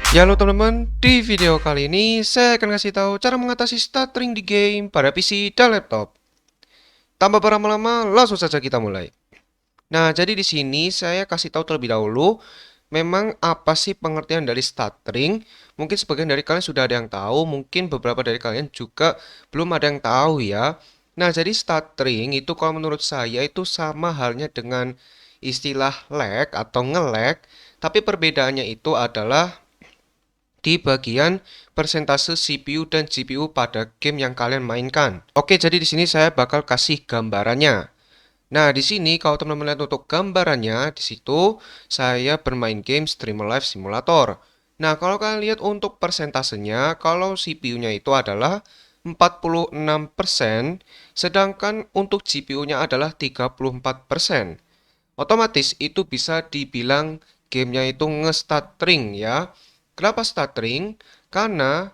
Ya halo teman-teman, di video kali ini saya akan kasih tahu cara mengatasi stuttering di game pada PC dan laptop. Tanpa berlama-lama, langsung saja kita mulai. Nah, jadi di sini saya kasih tahu terlebih dahulu, memang apa sih pengertian dari stuttering? Mungkin sebagian dari kalian sudah ada yang tahu, mungkin beberapa dari kalian juga belum ada yang tahu ya. Nah, jadi stuttering itu kalau menurut saya itu sama halnya dengan istilah lag atau nge-lag, tapi perbedaannya itu adalah di bagian persentase CPU dan GPU pada game yang kalian mainkan. Oke, jadi di sini saya bakal kasih gambarannya. Nah, di sini kalau teman-teman lihat untuk gambarannya, di situ saya bermain game Streamer Live Simulator. Nah, kalau kalian lihat untuk persentasenya, kalau CPU-nya itu adalah 46%, sedangkan untuk GPU-nya adalah 34%. Otomatis itu bisa dibilang gamenya itu nge-stuttering ya. Kenapa stuttering? Karena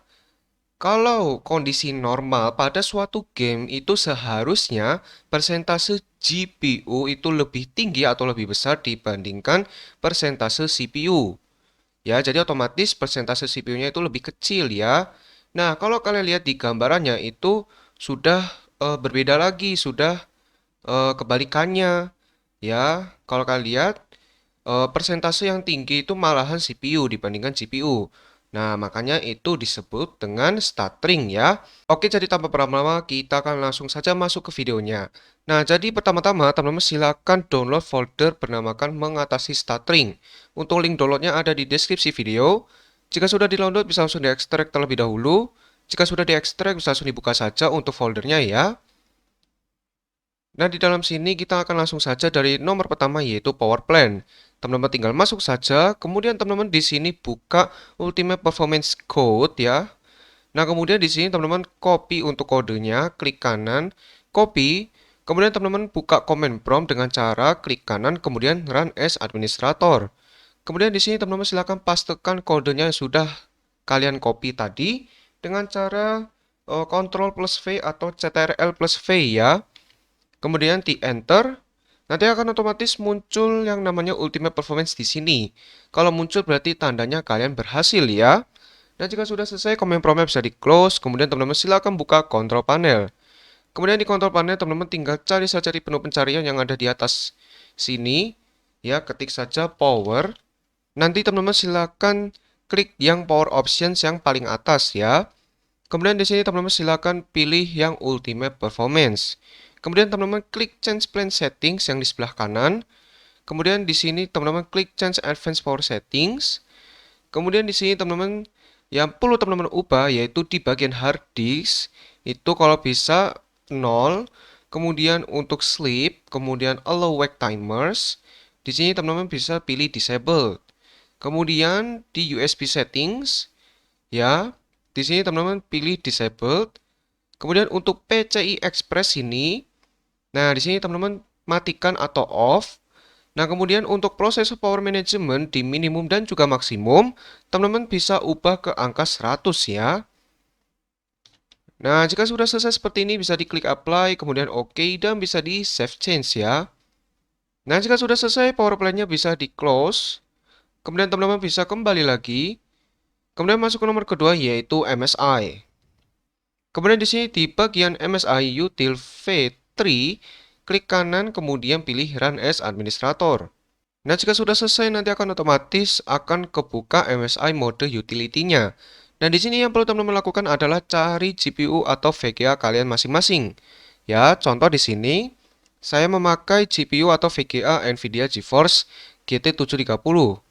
kalau kondisi normal pada suatu game itu seharusnya persentase GPU itu lebih tinggi atau lebih besar dibandingkan persentase CPU. Ya, jadi otomatis persentase CPU-nya itu lebih kecil ya. Nah, kalau kalian lihat di gambarannya itu sudah berbeda lagi, sudah kebalikannya. Ya, kalau kalian lihat persentase yang tinggi itu malahan CPU dibandingkan GPU. Nah, makanya itu disebut dengan stuttering ya. Oke, jadi tanpa berlama-lama kita akan langsung saja masuk ke videonya. Nah, jadi pertama-tama teman-teman silakan download folder bernamakan mengatasi stuttering. Untuk link downloadnya ada di deskripsi video. Jika sudah di-download bisa langsung diekstrak terlebih dahulu. Jika sudah diekstrak bisa langsung dibuka saja untuk foldernya ya. Nah, di dalam sini kita akan langsung saja dari nomor pertama yaitu power plan. Teman-teman tinggal masuk saja, kemudian teman-teman di sini buka Ultimate Performance Code ya. Nah, kemudian di sini teman-teman copy untuk kodenya, klik kanan, copy. Kemudian teman-teman buka command prompt dengan cara klik kanan kemudian run as administrator. Kemudian di sini teman-teman silakan pastekan kodenya yang sudah kalian copy tadi dengan cara Ctrl plus V atau Ctrl plus V ya. Kemudian di enter, nanti akan otomatis muncul yang namanya Ultimate Performance di sini. Kalau muncul berarti tandanya kalian berhasil ya. Dan jika sudah selesai, command prompt bisa di close. Kemudian teman-teman silakan buka control panel. Kemudian di control panel teman-teman tinggal cari saja di menu pencarian yang ada di atas sini. Ya, ketik saja power. Nanti teman-teman silakan klik yang power options yang paling atas ya. Kemudian di sini teman-teman silakan pilih yang Ultimate Performance. Kemudian teman-teman klik Change Plan Settings yang di sebelah kanan. Kemudian di sini teman-teman klik Change Advanced Power Settings. Kemudian di sini teman-teman yang perlu teman-teman ubah yaitu di bagian hard disk itu kalau bisa 0. Kemudian untuk sleep, kemudian allow wake timers. Di sini teman-teman bisa pilih disable. Kemudian di USB settings ya, di sini teman-teman pilih disabled. Kemudian untuk PCI Express ini, nah di sini teman-teman matikan atau off. Nah, kemudian untuk proses power management di minimum dan juga maksimum, teman-teman bisa ubah ke angka 100 ya. Nah, jika sudah selesai seperti ini bisa diklik apply, kemudian OK dan bisa di save change ya. Nah, jika sudah selesai power plan-nya bisa di close. Kemudian teman-teman bisa kembali lagi. Kemudian masuk ke nomor kedua yaitu MSI. Kemudian di sini di bagian MSI Util V3, klik kanan kemudian pilih Run as Administrator. Nah, jika sudah selesai nanti akan otomatis akan kebuka MSI mode utility-nya. Dan di sini yang perlu teman-teman lakukan adalah cari GPU atau VGA kalian masing-masing. Ya, contoh di sini saya memakai GPU atau VGA Nvidia GeForce GT 730.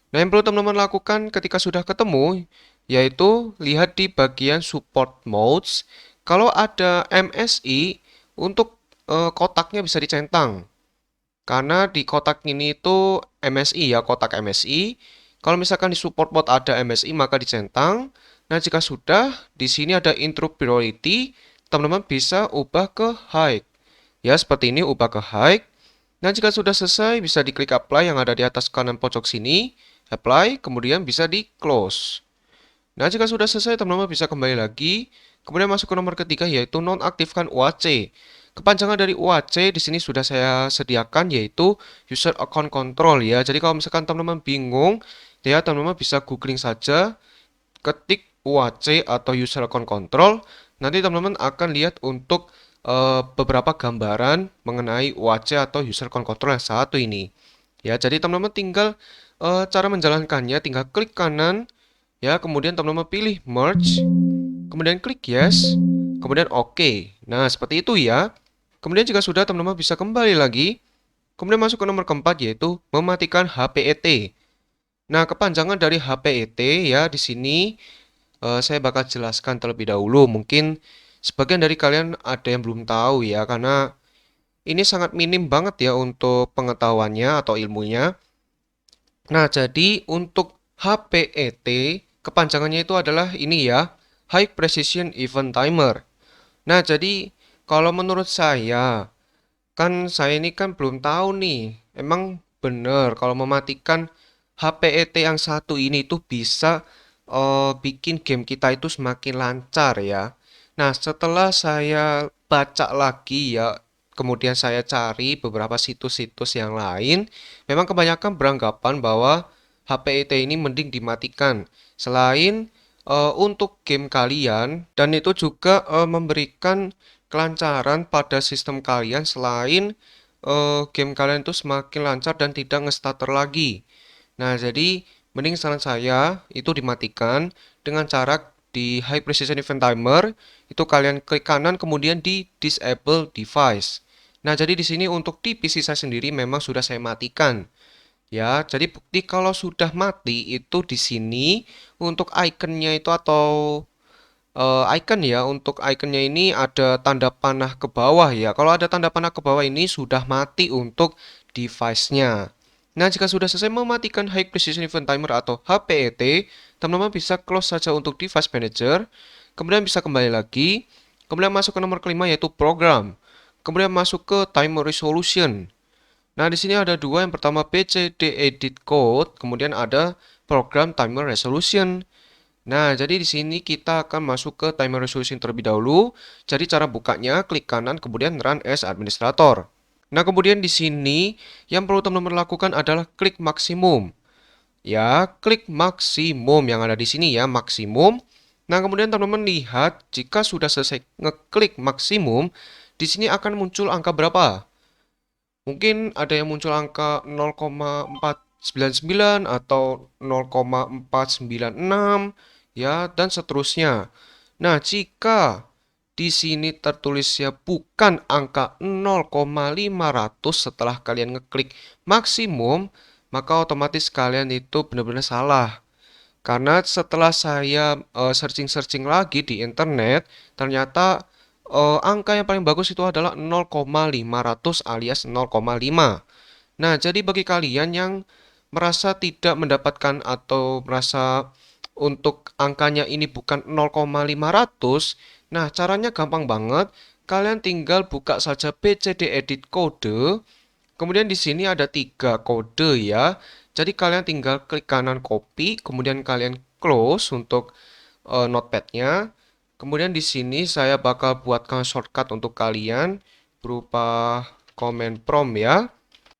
Nah, yang perlu teman-teman lakukan ketika sudah ketemu, yaitu lihat di bagian support modes. Kalau ada MSI, untuk kotaknya bisa dicentang. Karena di kotak ini itu MSI ya, kotak MSI. Kalau misalkan di support mode ada MSI, maka dicentang. Nah, jika sudah, di sini ada intro priority, teman-teman bisa ubah ke high. Ya, seperti ini, ubah ke high. Nah, jika sudah selesai, bisa diklik apply yang ada di atas kanan pojok sini. Apply, kemudian bisa di close. Nah, jika sudah selesai, teman-teman bisa kembali lagi. Kemudian masuk ke nomor ketiga, yaitu nonaktifkan UAC. Kepanjangan dari UAC di sini sudah saya sediakan, yaitu User Account Control ya. Jadi kalau misalkan teman-teman bingung, ya, teman-teman bisa googling saja, ketik UAC atau user account control. Nanti teman-teman akan lihat untuk beberapa gambaran mengenai UAC atau user account control yang satu ini. Ya, jadi teman-teman tinggal cara menjalankannya, tinggal klik kanan, ya, kemudian teman-teman pilih merge, kemudian klik yes, kemudian oke. Nah, seperti itu ya. Kemudian jika sudah, teman-teman bisa kembali lagi, kemudian masuk ke nomor keempat yaitu mematikan HPET. Nah, kepanjangan dari HPET ya di sini saya bakal jelaskan terlebih dahulu. Mungkin sebagian dari kalian ada yang belum tahu ya, karena ini sangat minim banget ya untuk pengetahuannya atau ilmunya. Nah, jadi untuk HPET, kepanjangannya itu adalah ini ya, High Precision Event Timer. Nah, jadi kalau menurut saya, kan saya ini kan belum tahu nih, emang bener kalau mematikan HPET yang satu ini tuh bisa bikin game kita itu semakin lancar ya. Nah, setelah saya baca lagi ya, kemudian saya cari beberapa situs-situs yang lain, memang kebanyakan beranggapan bahwa HPET ini mending dimatikan. Selain untuk game kalian, dan itu juga memberikan kelancaran pada sistem kalian selain game kalian itu semakin lancar dan tidak nge-stutter lagi. Nah, jadi mending saran saya itu dimatikan dengan cara di High Precision Event Timer itu kalian klik kanan kemudian di Disable Device. Nah, jadi di sini untuk di PC saya sendiri memang sudah saya matikan. Ya, jadi bukti kalau sudah mati itu di sini untuk ikonnya itu atau icon ya, untuk iconnya ini ada tanda panah ke bawah ya. Kalau ada tanda panah ke bawah ini sudah mati untuk device-nya. Nah, jika sudah selesai mematikan High Precision Event Timer atau HPET, teman-teman bisa close saja untuk Device Manager. Kemudian bisa kembali lagi. Kemudian masuk ke nomor kelima yaitu Program. Kemudian masuk ke Timer Resolution. Nah, di sini ada dua. Yang pertama PCD Edit Code, kemudian ada Program Timer Resolution. Nah, jadi di sini kita akan masuk ke timer resolution terlebih dahulu. Jadi cara bukanya klik kanan kemudian run as administrator. Nah, kemudian di sini yang perlu teman-teman lakukan adalah klik maksimum. Ya, klik maksimum yang ada di sini ya, maksimum. Nah, kemudian teman-teman lihat jika sudah selesai ngeklik maksimum, di sini akan muncul angka berapa? Mungkin ada yang muncul angka 0,499 atau 0,496 ya dan seterusnya. Nah, jika di sini tertulisnya bukan angka 0,500 setelah kalian ngeklik maksimum, maka otomatis kalian itu benar-benar salah. Karena setelah saya searching-searching lagi di internet, ternyata angka yang paling bagus itu adalah 0,500 alias 0,5. Nah, jadi bagi kalian yang merasa tidak mendapatkan atau merasa untuk angkanya ini bukan 0,500, nah caranya gampang banget. Kalian tinggal buka saja PCD Edit Code. Kemudian di sini ada 3 kode ya. Jadi kalian tinggal klik kanan copy, kemudian kalian close untuk notepadnya. Kemudian di sini saya bakal buatkan shortcut untuk kalian berupa command prompt ya.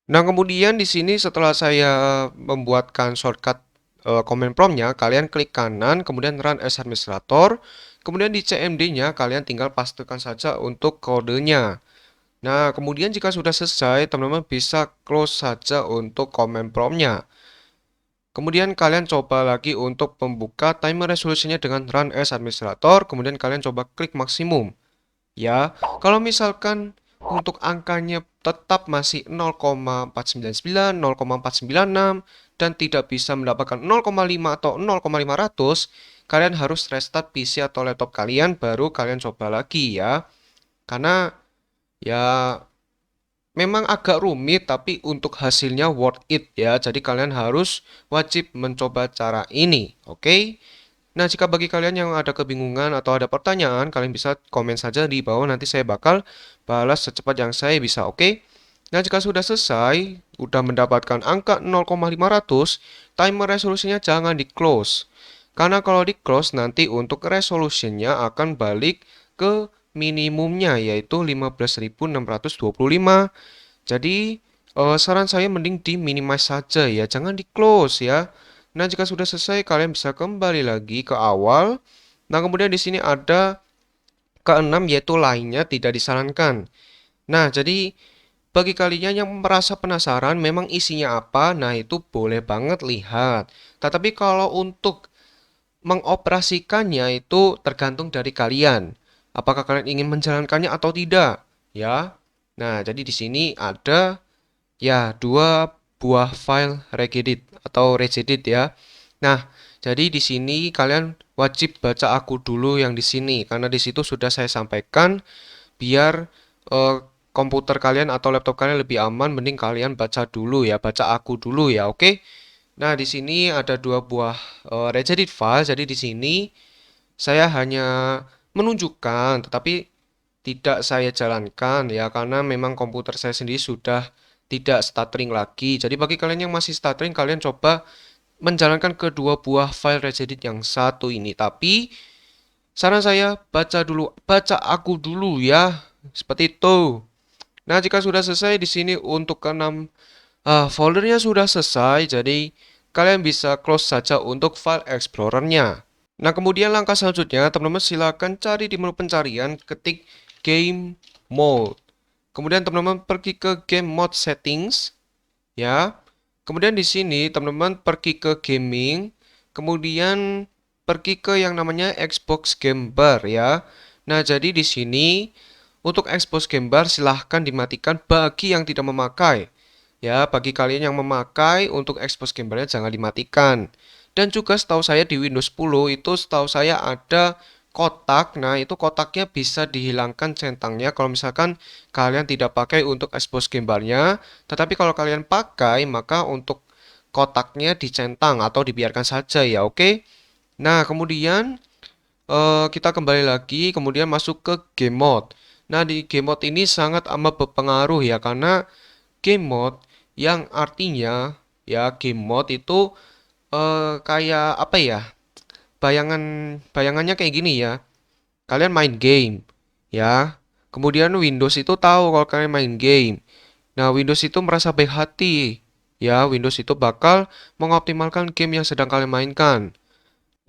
Nah, kemudian di sini setelah saya membuatkan shortcut command prompt-nya, kalian klik kanan, kemudian run as administrator. Kemudian di CMD-nya kalian tinggal pastekan saja untuk kodenya. Nah, kemudian jika sudah selesai, teman-teman bisa close saja untuk command prompt-nya. Kemudian kalian coba lagi untuk membuka timer resolusinya dengan run as administrator, kemudian kalian coba klik maksimum. Ya, kalau misalkan untuk angkanya tetap masih 0,499, 0,496 dan tidak bisa mendapatkan 0,5 atau 0,500, kalian harus restart PC atau laptop kalian baru kalian coba lagi ya. Karena ya memang agak rumit tapi untuk hasilnya worth it ya. Jadi kalian harus wajib mencoba cara ini, oke? Nah, jika bagi kalian yang ada kebingungan atau ada pertanyaan, kalian bisa komen saja di bawah, nanti saya bakal balas secepat yang saya bisa, oke? Nah, jika sudah selesai, udah mendapatkan angka 0,500, timer resolusinya jangan di close. Karena kalau di close nanti untuk resolusinya akan balik ke minimumnya yaitu 15.625. Jadi saran saya mending di minimize saja ya, jangan di close ya. Nah, jika sudah selesai, kalian bisa kembali lagi ke awal. Nah, kemudian di sini ada keenam yaitu lainnya tidak disarankan. Nah, jadi bagi kalian yang merasa penasaran memang isinya apa, nah itu boleh banget lihat. Tetapi kalau untuk mengoperasikannya itu tergantung dari kalian. Apakah kalian ingin menjalankannya atau tidak, ya. Nah, jadi di sini ada ya dua buah file regedit atau regedit ya. Nah, jadi di sini kalian wajib baca aku dulu yang di sini karena di situ sudah saya sampaikan biar eh, komputer kalian atau laptop kalian lebih aman, mending kalian baca dulu ya, baca aku dulu ya, oke? Nah, di sini ada dua buah regedit file. Jadi di sini saya hanya menunjukkan, tetapi tidak saya jalankan ya, karena memang komputer saya sendiri sudah tidak stuttering lagi. Jadi bagi kalian yang masih stuttering, kalian coba menjalankan kedua buah file regedit yang satu ini. Tapi saran saya baca dulu, baca aku dulu ya, seperti itu. Nah, jika sudah selesai di sini untuk keenam foldernya sudah selesai, jadi kalian bisa close saja untuk file explorernya. Nah, kemudian langkah selanjutnya, teman-teman silakan cari di menu pencarian, ketik game mode. Kemudian teman-teman pergi ke game mode settings, ya. Kemudian di sini teman-teman pergi ke gaming, kemudian pergi ke yang namanya Xbox Game Bar ya. Nah, jadi di sini untuk Xbox Game Bar silahkan dimatikan bagi yang tidak memakai. Ya, bagi kalian yang memakai untuk Xbox Game Bar-nya jangan dimatikan. Dan juga setahu saya di Windows 10 itu setahu saya ada kotak. Nah, itu kotaknya bisa dihilangkan centangnya kalau misalkan kalian tidak pakai untuk Xbox Game Bar-nya. Tetapi kalau kalian pakai, maka untuk kotaknya dicentang atau dibiarkan saja ya, oke? Nah, kemudian kita kembali lagi, kemudian masuk ke game mode. Nah, di game mode ini sangat amat berpengaruh ya, karena game mode yang artinya ya game mode itu kayak apa ya? Bayangannya kayak gini ya. Kalian main game ya. Kemudian Windows itu tahu kalau kalian main game. Nah, Windows itu merasa baik hati. Ya, Windows itu bakal mengoptimalkan game yang sedang kalian mainkan.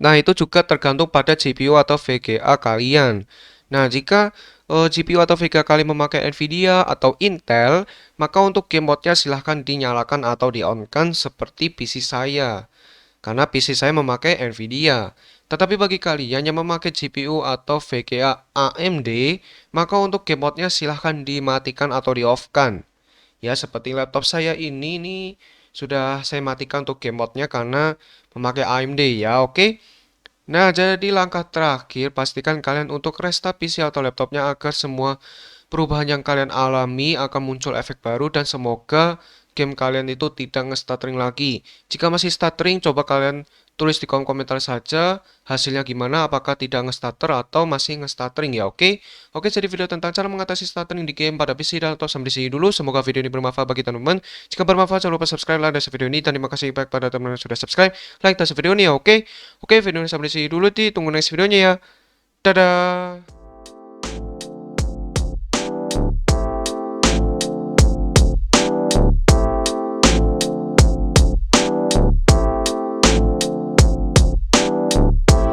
Nah, itu juga tergantung pada GPU atau VGA kalian. Nah, jika GPU atau VGA kalian memakai Nvidia atau Intel, maka untuk game mode-nya silahkan dinyalakan atau di-on-kan seperti PC saya. Karena PC saya memakai Nvidia. Tetapi bagi kalian yang memakai GPU atau VGA AMD, maka untuk game mode-nya silahkan dimatikan atau di-off-kan. Ya, seperti laptop saya ini nih sudah saya matikan untuk game mode-nya karena memakai AMD ya, oke? Nah, jadi langkah terakhir pastikan kalian untuk restart PC atau laptopnya agar semua perubahan yang kalian alami akan muncul efek baru dan semoga game kalian itu tidak nge-stuttering lagi. Jika masih stuttering, coba kalian tulis di kolom komentar saja hasilnya gimana, apakah tidak nge-stutter atau masih nge-stuttering ya, oke? Oke, jadi video tentang cara mengatasi stuttering di game pada PC dan laptop sampai di sini dulu. Semoga video ini bermanfaat bagi teman-teman. Jika bermanfaat, jangan lupa subscribe, like, dan share video ini. Dan terima kasih banyak pada teman-teman yang sudah subscribe, like, dan share video ini ya, oke? Oke, video ini sampai di sini dulu, tunggu next videonya ya. Dadah!